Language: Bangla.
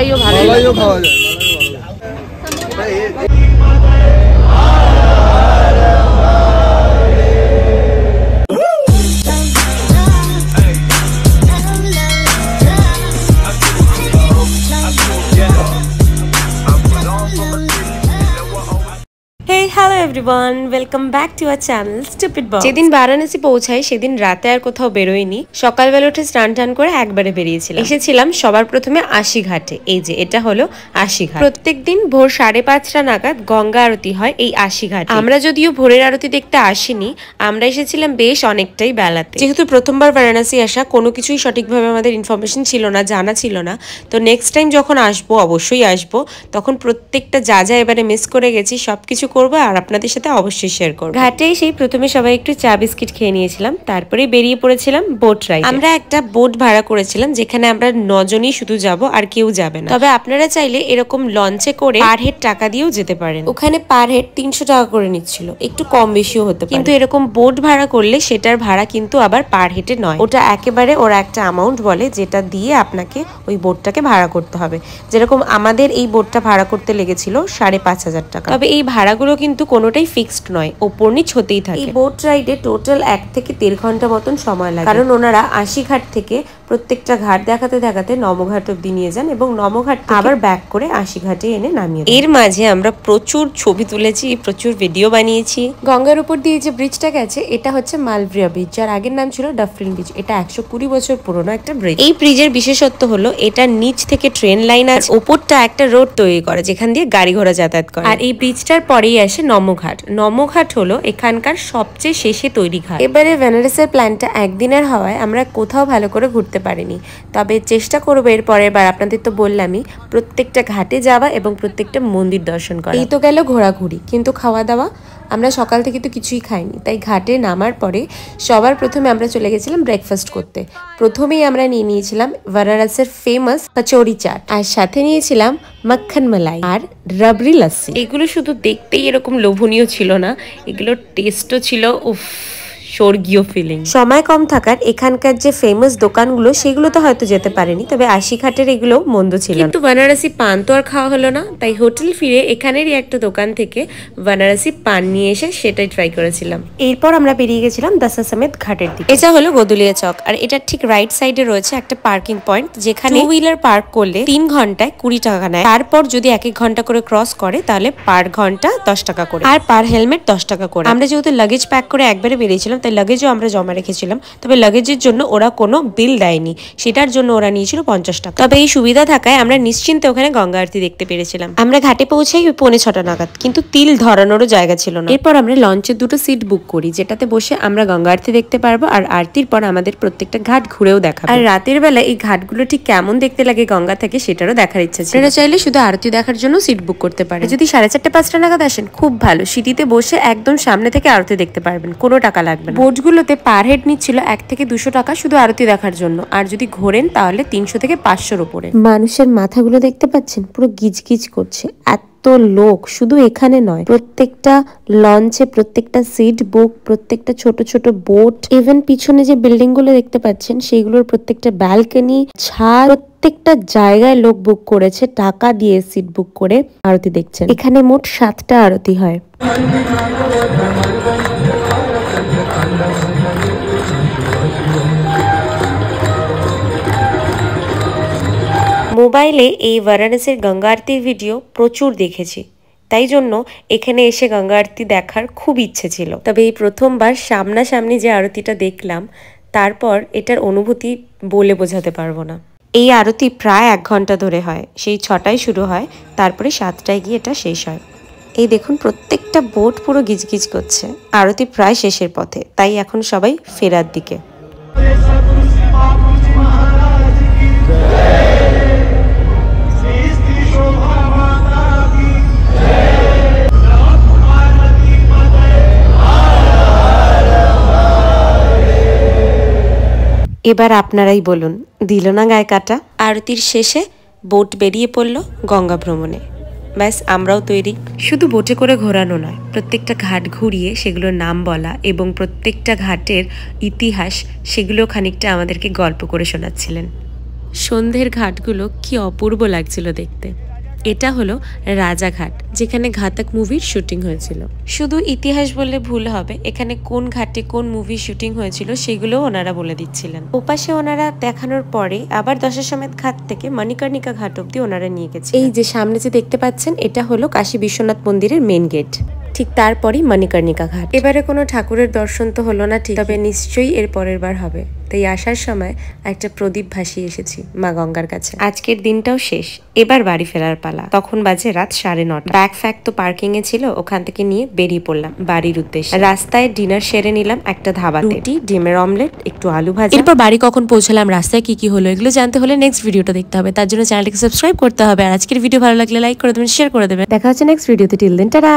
মালাইও ভালো, মালাইও খাওয়া যায়, Hello everyone, welcome back to our channel Stupid Box। যেদিন বারাণসী পৌঁছাই সেদিন রাতে আর কোথাও বেরোইনি, সকালবেলা উঠে স্নান টান করে একবারে বেরিয়েছিলাম। এসেছিলাম সবার প্রথমে আশি ঘাটে। এই যে এটা হলো আশি ঘাট। প্রত্যেকদিন ভোর 5:30টা নাগাদ গঙ্গা আরতি হয় এই আশি ঘাটে। আমরা যদিও ভোরের আরতি দেখতে আসিনি, আমরা এসেছিলাম বেশ অনেকটাই বেলাতে। যেহেতু প্রথমবার বারাণসী আসা, কোনো কিছুই সঠিকভাবে আমাদের ইনফরমেশন ছিল না, জানা ছিল না, তো নেক্সট টাইম যখন আসবো অবশ্যই আসবো, তখন প্রত্যেকটা যা যা এবারে মিস করে গেছি সবকিছু করবো আর আপনাদের সাথে অবশ্যই শেয়ার করব। ঘাটে সেই প্রথমে সবাই একটু চা বিস্কিট খেয়ে নিয়েছিলাম, তারপরে বেরিয়ে পড়েছিলাম বোট রাইড। আমরা একটা বোট ভাড়া করেছিলাম যেখানে আমরা 9 জনই শুধু যাব, আর কেউ যাবে না। তবে আপনারা চাইলে এরকম লঞ্চে করে পার হেড টাকা দিয়েও যেতে পারেন। ওখানে পার হেড 300 টাকা করে নিচ্ছিল, একটু কম বেশিও হতে পারে। কিন্তু এরকম বোট ভাড়া করলে সেটার ভাড়া কিন্তু আবার পার হেডে নয়, ওটা একেবারে ওরা একটা অ্যামাউন্ট বলে যেটা দিয়ে আপনাকে ওই বোটটাকে ভাড়া করতে হবে। যেরকম আমাদের এই বোটটা ভাড়া করতে লেগেছিল 5,500 টাকা। তবে এই ভাড়াগুলো কিন্তু কোনোটাই ফিক্সড নয়, ওপর নিচ হতেই থাকে। এই বোট রাইডে টোটাল 1 থেকে 1.5 ঘন্টা মতন সময় লাগে, কারণ ওনারা 80 ঘাট থেকে প্রত্যেকটা ঘাট দেখাতে দেখাতে নমঘাট অব্দি নিয়ে যান এবং নমঘাট আবার ব্যাক করে 80 ঘাটে এনে নামিয়ে। এর মাঝে আমরা প্রচুর ছবি তুলেছি, প্রচুর ভিডিও বানিয়েছি। গঙ্গার উপর দিয়ে যে ব্রিজটা গেছে এটা হচ্ছে মালভিয়া ব্রিজ, যার আগের নাম ছিল ডাফরিন ব্রিজ। এটা 120 বছর পুরনো একটা ব্রিজ। এই ব্রিজের বিশেষত্ব হলো এটার নিচ থেকে ট্রেন লাইন আছে, ওপরটা একটা রোড তৈরি করে যেখান দিয়ে গাড়ি ঘোড়া যাতায়াত করে। আর এই ব্রিজটার পরেই আসে নমঘাট। নমঘাট হলো এখানকার সবচেয়ে শেষে তৈরি ঘাট। এবারে বেনারসের প্ল্যানটা একদিনের হওয়ায় আমরা কোথাও ভালো করে ঘুরতে পারিনি, তবে চেষ্টা করবো এর পরের বার। আপনাদের তো বললামই প্রত্যেকটা ঘাটে যাওয়া এবং প্রত্যেকটা মন্দির দর্শন করা। এই তো গেল ঘোরাঘুরি, কিন্তু খাওয়া দাওয়া আমরা সকাল থেকে তো কিছুই খাইনি, তাই ঘাটে নামার পরে সবার প্রথমে আমরা চলে গেছিলাম ব্রেকফাস্ট করতে। প্রথমেই আমরা নিয়ে নিয়েছিলাম বারাণসীর ফেমাস কচৌরি চাট, আর সাথে নিয়েছিলাম মাখন মালাই আর রাবড়ি লস্যি। এগুলো শুধু দেখতেই এরকম লোভনীয় ছিল না, এগুলোর টেস্টও ছিল উফ, স্বর্গীয় ফিলিং। সময় কম থাকার এখানকার যে ফেমাস দোকানগুলো সেগুলো তো হয়তো যেতে পারেনি, তবে 80 ঘাটের এগুলো মন্দ ছিল। কিন্তু বানারসি পান তো আর খাওয়া হলো না, তাই হোটেল ফিরে এখানেরই একটা দোকান থেকে বানারসি পান নিয়ে এসে সেটাই ট্রাই করেছিলাম। এরপর আমরা বেরিয়ে গেছিলাম দাসা সমেত ঘাটের দিকে। এটা হলো গদুলিয়া চক, আর এটার ঠিক রাইট সাইডে রয়েছে একটা পার্কিং পয়েন্ট, যেখানে 2 হুইলার পার্ক করলে 3 ঘন্টায় 20 টাকা নেয়। তারপর যদি 1 ঘন্টা করে ক্রস করে তাহলে পার ঘন্টা 10 টাকা করে, আর পার হেলমেট 10 টাকা করে। আমরা যেহেতু লাগেজ প্যাক করে একবারে বেরিয়েছিলাম, তাই লাগেজও আমরা জমা রেখেছিলাম, তবে লাগেজের জন্য ওরা কোনো বিল দেয়নি, সেটার জন্য ওরা নিয়েছিল 50 টাকা। তবে এই সুবিধা থাকায় আমরা নিশ্চিন্তে ওখানে গঙ্গা আরতি দেখতে পেরেছিলাম। আমরা ঘাটে পৌঁছাই 5:45 নাগাদ, কিন্তু তিল ধরানোরও জায়গা ছিল না। এরপর আমরা লঞ্চের 2টো সিট বুক করি, যেটাতে বসে আমরা গঙ্গা আরতি দেখতে পারবো, আর আরতির পর আমাদের প্রত্যেকটা ঘাট ঘুরেও দেখাবো। আর রাতের বেলা এই ঘাটগুলো ঠিক কেমন দেখতে লাগে গঙ্গা থেকে সেটারও দেখার ইচ্ছা ছিল। আপনারা চাইলে শুধু আরতি দেখার জন্য সিট বুক করতে পারেন। যদি 4:30-5টা নাগাদ আসেন খুব ভালো, সিটিতে বসে একদম সামনে থেকে আরতি দেখতে পারবেন, কোনো টাকা লাগবে না। বোটগুলোতে পার হেড নিচ্ছিল 1 থেকে 200 টাকা শুধু আরতি দেখার জন্য, আর যদি ঘোরেন তাহলে 300 থেকে 500-র উপরে। মানুষের মাথাগুলো দেখতে পাচ্ছেন, পুরো গিজগিজ করছে। এত লোক শুধু এখানে নয়, প্রত্যেকটা লঞ্চে প্রত্যেকটা সিট বুক, প্রত্যেকটা ছোট ছোট বোট, ইভেন পিছনে যে বিল্ডিং গুলো দেখতে পাচ্ছেন সেগুলোর প্রত্যেকটা ব্যালকনি, ছাদ, প্রত্যেকটা জায়গায় লোক বুক করেছে টাকা দিয়ে সিট বুক করে আরতি দেখছেন। এখানে মোট 7টা আরতি হয়। মোবাইলে এই বারাণসীর গঙ্গা আরতির ভিডিও প্রচুর দেখেছি, তাই জন্য এখানে এসে গঙ্গা আরতি দেখার খুব ইচ্ছে ছিল। তবে এই প্রথমবার সামনাসামনি যে আরতিটা দেখলাম, তারপর এটার অনুভূতি বলে বোঝাতে পারবো না। এই আরতি প্রায় 1 ঘন্টা ধরে হয়, সেই 6টায় শুরু হয়, তারপরে 7টায় গিয়ে এটা শেষ হয়। এই দেখুন প্রত্যেকটা বোট পুরো গিজগিজ করছে। আরতি প্রায় শেষের পথে, তাই এখন সবাই ফেরার দিকে। এবার আপনারাই বলুন, দিল না গায়ে কাটা? আরতির শেষে বোট বেরিয়ে পড়ল গঙ্গা ভ্রমণে। ব্যাস আমরাও তৈরি। শুধু বোটে করে ঘোরানো নয়, প্রত্যেকটা ঘাট ঘুরিয়ে সেগুলোর নাম বলা এবং প্রত্যেকটা ঘাটের ইতিহাস সেগুলো খানিকটা আমাদেরকে গল্প করে শোনাচ্ছিলেন। সন্ধ্যের ঘাটগুলো কি অপূর্ব লাগছিল দেখতে। এটা হলো রাজাঘাট, যেখানে ঘাতক মুভির শুটিং হয়েছিল। শুধু ইতিহাস বললে ভুল হবে, এখানে কোন ঘাটে কোন মুভি শুটিং হয়েছিল সেগুলো ওনারা বলে দিচ্ছিলেন। ওপাশে ওনারা দেখানোর পরে আবার দশাশ্বমেধ ঘাট থেকে মণিকর্ণিকা ঘাট অব্দি ওনারা নিয়ে গেছে। এই যে সামনে যে দেখতে পাচ্ছেন, এটা হলো কাশী বিশ্বনাথ মন্দিরের মেন গেট, ঠিক তারপরই মণিকর্ণিকা ঘাট। এবারে কোনো ঠাকুরের দর্শন তো হলো না ঠিক, তবে নিশ্চয়ই এর পরের বার হবে। তাই আসার সময় একটা প্রদীপ ভাসিয়ে এসেছি মা গঙ্গার কাছে। আজকের দিনটাও শেষ, এবার বাড়ি ফেরার পালা। তখন বাজে রাত 9:30। ব্যাগ ফ্যাগ তো পার্কিং এ ছিল, ওখান থেকে নিয়ে বেরিয়ে পড়লাম বাড়ির উদ্দেশ্যে। রাস্তায় ডিনার সেরে নিলাম একটা ধাবাতে, রুটি, ডিমের অমলেট, একটু আলু ভাজা। এরপর বাড়ি কখন পৌঁছালাম, রাস্তায় কি কি হলো, এগুলো জানতে হলে নেক্সট ভিডিওটা দেখতে হবে। তার জন্য চ্যানেলটাকে সাবস্ক্রাইব করতে হবে। আর আজকের ভিডিও ভালো লাগলে লাইক করে দেবেন, শেয়ার করে দেবেন। দেখা হচ্ছে নেক্সট ভিডিওতে। Till then, tata.